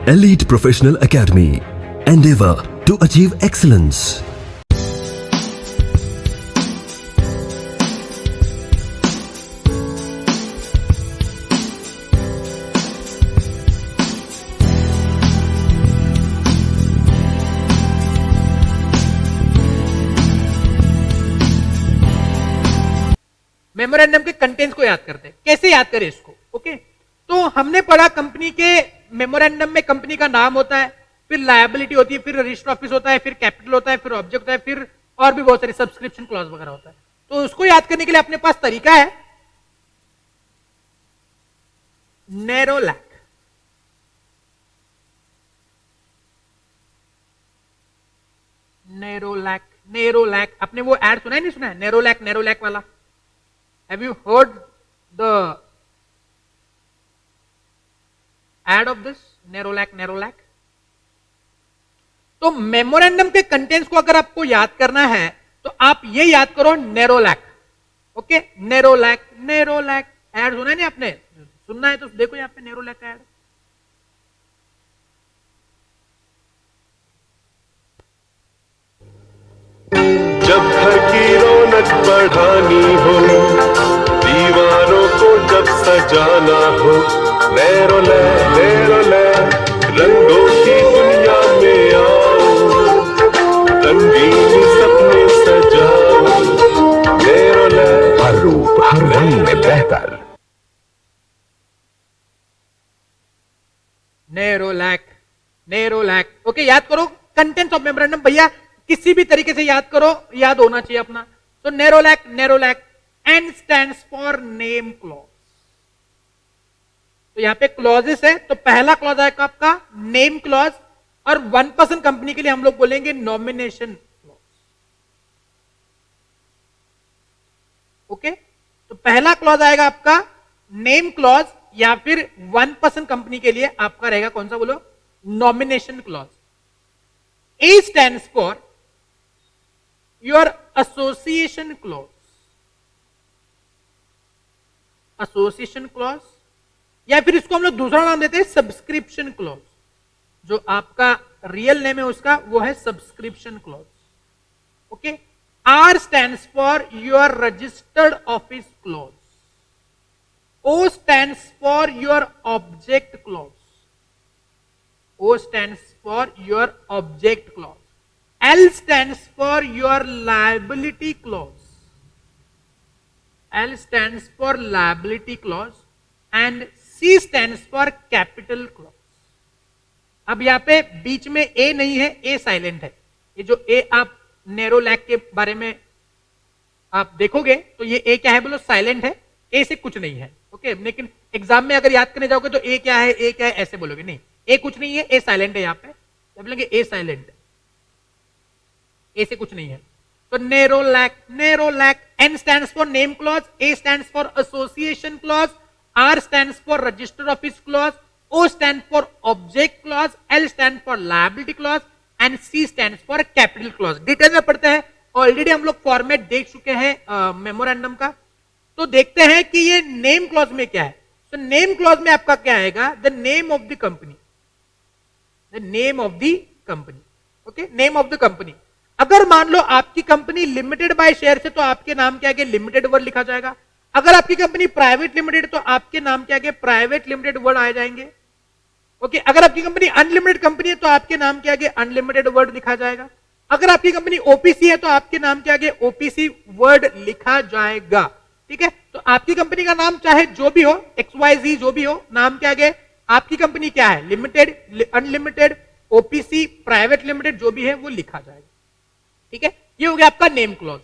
Elite Professional Academy. Endeavor to achieve excellence. Memorandum के contents को याद करते हैं, कैसे याद करें इसको। ओके, तो हमने पढ़ा कंपनी के मेमोरेंडम में कंपनी का नाम होता है, फिर लायबिलिटी होती है, फिर रजिस्टर ऑफिस होता है, फिर कैपिटल होता है, फिर ऑब्जेक्ट होता है, फिर और भी बहुत सारे सब्सक्रिप्शन क्लॉज वगैरह होता है। तो उसको याद करने के लिए अपने पास तरीका है नेरोलैक। नेरोलैक नेरोलैक आपने वो ऐड सुना है, नहीं सुना है? नेरोलैक नेरोलैक वाला। Have you heard the ad of this Nerolac Nerolac? तो मेमोरेंडम के कंटेंट्स को अगर आपको याद करना है तो आप ये याद करो नेरोलैक। ओके, नेरोलैक नेरोलैक ऐड सुना है नहीं आपने? सुनना है तो देखो यहाँ पे नेरोलैक का ऐड। जब घर की रौनक बढ़ानी हो, दीवारों को जब सजाना हो, नेरोलैक रंगों की दुनिया में आओ, रंगीन सपने सजाओ, नेरोलैक हर रूप हर रंग में बेहतर। नेरोलैक नेरोलैक। ओके, याद करो कंटेंट्स ऑफ मेमोरेंडम, भैया किसी भी तरीके से याद करो, याद होना चाहिए अपना। तो Nerolac Nerolac, N stands for name clause। तो यहां पे क्लॉजेस है, तो पहला क्लॉज आएगा आपका नेम क्लॉज, और 1% कंपनी के लिए हम लोग बोलेंगे नॉमिनेशन क्लॉज। ओके, तो पहला क्लॉज आएगा आपका नेम क्लॉज, या फिर 1% कंपनी के लिए आपका रहेगा कौन सा, बोलो? Nomination clause. A stands for your association clause। Association clause, या फिर इसको हम लोग दूसरा नाम देते हैं सब्सक्रिप्शन क्लॉज। जो आपका रियल नेम है उसका वो है subscription clause. Okay, R stands for your registered office clause. O stands for your object clause. O stands for your object clause. L stands for your liability clause. L stands for liability clause and C stands for capital clause. अब यहां पे बीच में A नहीं है, A silent है। ये जो A आप नेरोलैक के बारे में आप देखोगे तो ये A क्या है, बोलो? साइलेंट है, A से कुछ नहीं है। ओके, लेकिन एग्जाम में अगर याद करने जाओगे तो A क्या है, A क्या है ऐसे बोलोगे, नहीं, ए कुछ नहीं है, ए साइलेंट है। यहां पे बोलेंगे ए साइलेंट, ए से कुछ नहीं है। तो Nerolac Nerolac, N stands for name clause, A stands for association clause, R stands for register office clause, O stand for object clause, L stand for liability clause and C stands for capital clause. Detail में पढ़ते हैं, already हम लोग format देख चुके हैं memorandum का। तो देखते हैं कि ये नेम क्लॉज में क्या है। तो नेम क्लॉज में आपका क्या आएगा? The name of the company. The name of the company। okay, name of the company। अगर मान लो आपकी कंपनी लिमिटेड बाय शेयर से, तो आपके नाम के आगे लिमिटेड वर्ड लिखा जाएगा। अगर आपकी कंपनी प्राइवेट लिमिटेड, तो आपके नाम के आगे प्राइवेट लिमिटेड वर्ड आ जाएंगे। ओके, अगर आपकी कंपनी अनलिमिटेड कंपनी है तो आपके नाम के आगे अनलिमिटेड वर्ड लिखा जाएगा। अगर आपकी कंपनी ओपीसी है तो आपके नाम के आगे ओपीसी वर्ड लिखा जाएगा। ठीक है, तो आपकी कंपनी का नाम चाहे जो भी हो, XYZ जो भी हो, नाम के आगे आपकी कंपनी क्या है, limited, unlimited, OPC, private limited, जो भी है वो लिखा जाएगा। ठीक है, ये हो गया आपका नेम क्लॉज।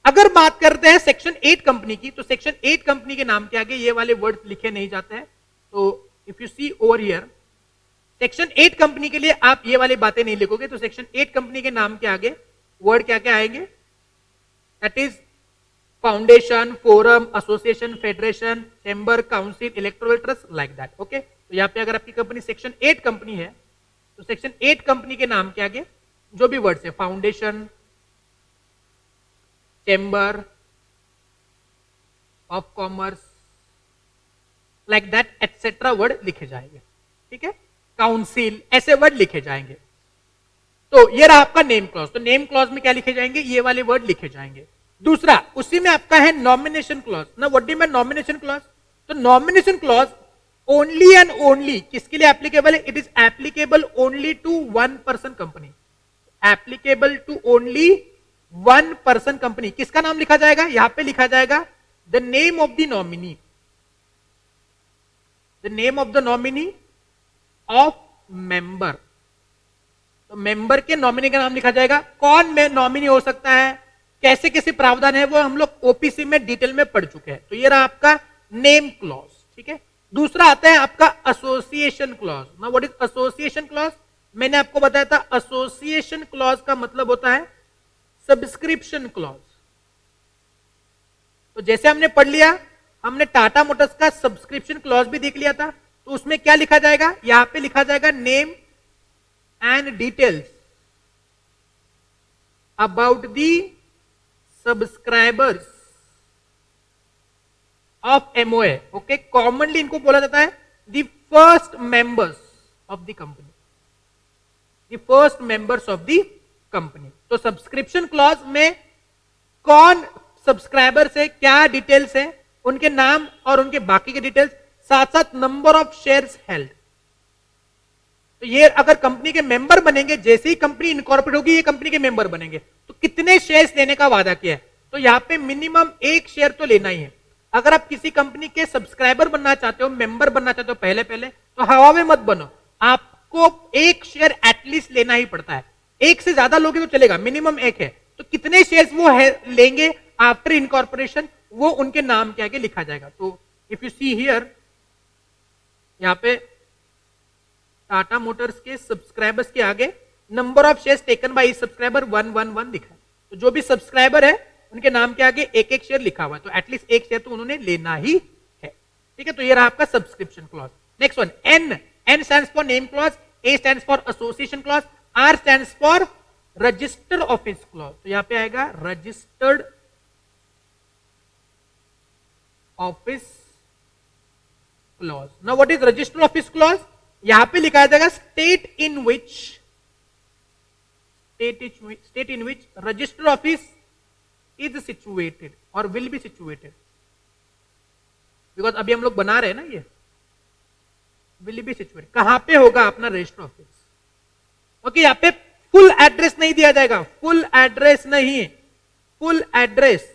अगर बात करते हैं सेक्शन 8 कंपनी की, तो सेक्शन 8 कंपनी के नाम के आगे ये वाले वर्ड लिखे नहीं जाते हैं। तो if you see over here, section 8 company के लिए आप ये वाली बातें नहीं लिखोगे। तो सेक्शन 8 कंपनी के नाम के आगे वर्ड क्या क्या आएंगे? That is foundation, forum, association, federation, chamber, council, electoral trust, like that. Okay, तो यहां पे अगर आपकी कंपनी सेक्शन 8 कंपनी है तो सेक्शन 8 कंपनी के नाम के आगे जो भी वर्ड्स है, foundation, chamber of commerce, like that etcetera word लिखे जाएंगे। ठीक है, काउंसिल, ऐसे वर्ड लिखे जाएंगे। तो ये रहा आपका नेम क्लॉज। तो नेम क्लॉज में क्या लिखे जाएंगे, ये वाले वर्ड लिखे जाएंगे। दूसरा उसी में आपका है नॉमिनेशन क्लॉज ना। What do mean nomination clause? तो nomination clause only and only किसके लिए एप्लीकेबल है? It is applicable only to one person company. Applicable to only one person company. किसका नाम लिखा जाएगा? यहां पे लिखा जाएगा the name of the nominee, the name of the nominee of member. तो मेंबर के नॉमिनी का नाम लिखा जाएगा। कौन में नॉमिनी हो सकता है, कैसे कैसे प्रावधान है, वो हम लोग ओपीसी में डिटेल में पढ़ चुके हैं। तो ये रहा आपका नेम क्लॉज, ठीक है। दूसरा आता है आपका एसोसिएशन क्लॉज ना। What is association clause? मैंने आपको बताया था एसोसिएशन क्लॉज का मतलब होता है सब्सक्रिप्शन क्लॉज। तो जैसे हमने पढ़ लिया, हमने टाटा मोटर्स का सब्सक्रिप्शन क्लॉज भी देख लिया था। तो उसमें क्या लिखा जाएगा? यहां पे लिखा जाएगा name and details about the subscribers of MOA. Okay, commonly इनको बोला जाता है the first members of the company, the first members of the company. तो सब्सक्रिप्शन क्लॉज में कौन सब्सक्राइबर्स है, क्या डिटेल्स है, उनके नाम और उनके बाकी के डिटेल्स, साथ साथ नंबर ऑफ शेयर्स हेल्ड। तो ये अगर कंपनी के मेंबर बनेंगे, जैसे ही कंपनी इनकॉर्पोरेट होगी ये कंपनी के मेंबर बनेंगे, तो कितने शेयर्स लेने का वादा किया है? तो यहां पे मिनिमम एक शेयर तो लेना ही है। अगर आप किसी कंपनी के सब्सक्राइबर बनना चाहते हो, मेंबर बनना चाहते हो पहले पहले, तो हवा में मत बनो, आपको एक शेयर एटलीस्ट लेना ही पड़ता है। एक से ज्यादा लोगे तो चलेगा, मिनिमम एक है। तो कितने शेयर्स वो लेंगे आफ्टर इनकॉर्पोरेशन, वो उनके नाम के आगे लिखा जाएगा। तो इफ यू सी हियर, यहां पे टाटा मोटर्स के सब्सक्राइबर्स के आगे number of shares taken by subscriber 111 लिखा है। तो जो भी सब्सक्राइबर है उनके नाम के आगे एक एक शेयर लिखा हुआ है। तो एटलीस्ट एक शेयर तो उन्होंने लेना ही है, ठीक है। तो ये रहा आपका subscription clause. Next one N. N stands for name clause, A stands for association clause, R stands for register office clause. तो यहां पे आएगा registered office clause. Now what is registered office clause? यहां पे लिखा जाएगा state in which register office is situated or will be situated. Because अभी हम लोग बना रहे हैं ना, ये विल बी सिचुएटेड। कहां पे होगा अपना रजिस्टर ऑफिस? ओके, यहां पे फुल एड्रेस नहीं दिया जाएगा, फुल एड्रेस नहीं, full address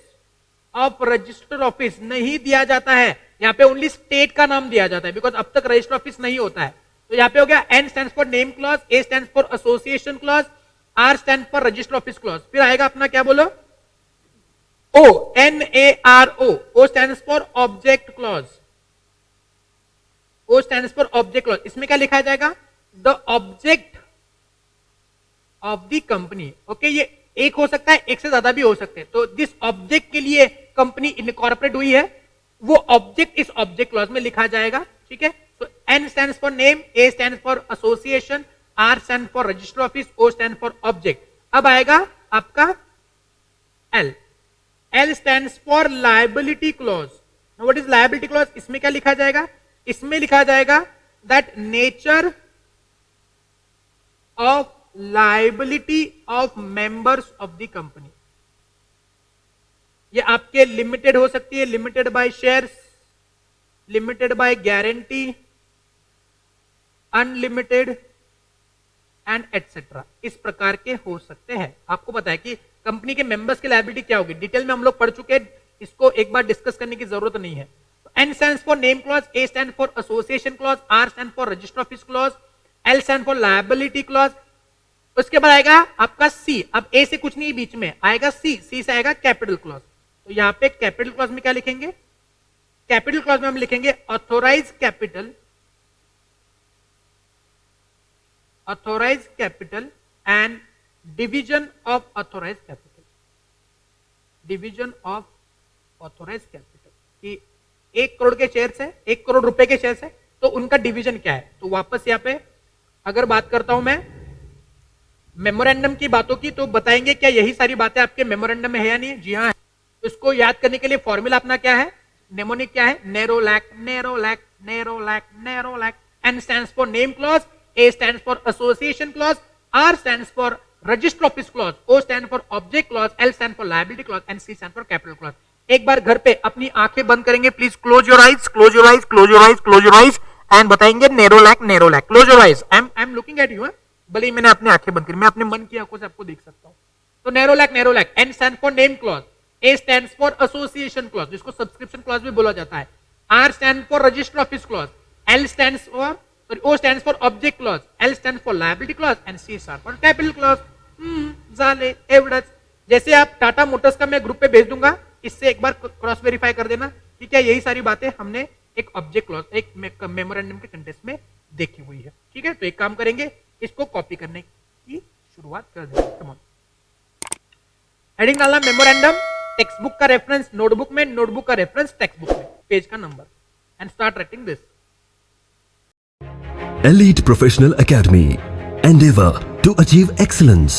of register office नहीं दिया जाता है। यहां पे ओनली स्टेट का नाम दिया जाता है, बिकॉज अब तक रजिस्टर ऑफिस नहीं होता है। तो यहां पे हो गया N stands for name clause, A stands for association clause, R stand for register office clause. फिर आएगा अपना क्या बोलो, O, NARO, O stands for object clause, O stands for object clause. इसमें क्या लिखा जाएगा? The object of the company. Okay, ये एक हो सकता है, एक से ज्यादा भी हो सकते हैं। तो जिस ऑब्जेक्ट के लिए कंपनी इनकॉर्पोरेट हुई है, वो ऑब्जेक्ट इस ऑब्जेक्ट क्लॉज में लिखा जाएगा, ठीक है। तो N stands for name, A stands for association, R stand for register office, O stand for object. अब आएगा आपका L. L stands for liability clause. What is liability clause? इसमें क्या लिखा जाएगा? इसमें लिखा जाएगा that nature of liability of members of the company. ये आपके लिमिटेड हो सकती है, limited by shares, limited by guarantee, unlimited and etcetera, इस प्रकार के हो सकते हैं। आपको पता है कि कंपनी के मेंबर्स की लायबिलिटी क्या होगी, डिटेल में हम लोग पढ़ चुके हैं, इसको एक बार डिस्कस करने की जरूरत नहीं है। N stands for name clause, A stand for association clause, R stand for register office clause, L stand for liability clause. उसके बाद आएगा आपका सी। अब ए से कुछ नहीं बीच में आएगा सी, सी से आएगा कैपिटल क्लॉज। तो यहां पे कैपिटल क्लॉज में क्या लिखेंगे? कैपिटल क्लॉज में हम लिखेंगे authorise capital, authorise capital and division of authorise capital, division of authorise capital. कि 1 करोड़ के शेयर्स है, 1 करोड़ रुपए के शेयर्स है, तो उनका डिवीजन क्या है। तो वापस यहां पे अगर बात करता हूं मैं मेमोरेंडम की बातों की, तो बताएंगे क्या यही सारी बातें आपके मेमोरेंडम में है या नहीं है? जी हाँ। इसको याद करने के लिए फॉर्मूला अपना क्या है, नेमोनिक क्या है, narrow lack, narrow lack, narrow lack, narrow lack. N stands for name clause, A stands for association clause, R stands for register office clause, O stands for object clause, L stands for liability clause, and C stands for capital clause. एक बार घर पे अपनी आंखें बंद करेंगे, please close your eyes, close your eyes, close your eyes, close your eyes, and बताएंगे नैरो लैक, close your eyes. I am looking at you. भले ही मैंने अपनी आंखें बंद करी, मैं अपने मन की आंखों से आपको देख सकता हूं. तो narrow lack. N stands for name clause, A stands for association clause, जिसको सब्सक्रिप्शन क्लॉज भी बोला जाता है. R stands for register office clause, O stands for object clause, L stands for liability clause, and C stands for capital clause. झाले एवढंच. जैसे आप Tata Motors का मैं ग्रुप पे भेज दूंगा, इससे एक बार क्रॉस वेरीफाई कर देना कि क्या यही सारी बातें हमने एक ऑब्जेक्ट क्लॉज, एक मेमोरेंडम के कंटेक्स्ट में देखी हुई है. ठीक है, तो एक काम करेंगे, इसको कॉपी करने की शुरुआत कर देंगे. Come on. हेडिंग डालना मेमोरेंडम, टेक्स्ट बुक का रेफरेंस नोटबुक में, नोटबुक का रेफरेंस टेक्स्ट बुक में, पेज का number, and start writing this. Elite Professional Academy. Endeavor to achieve excellence.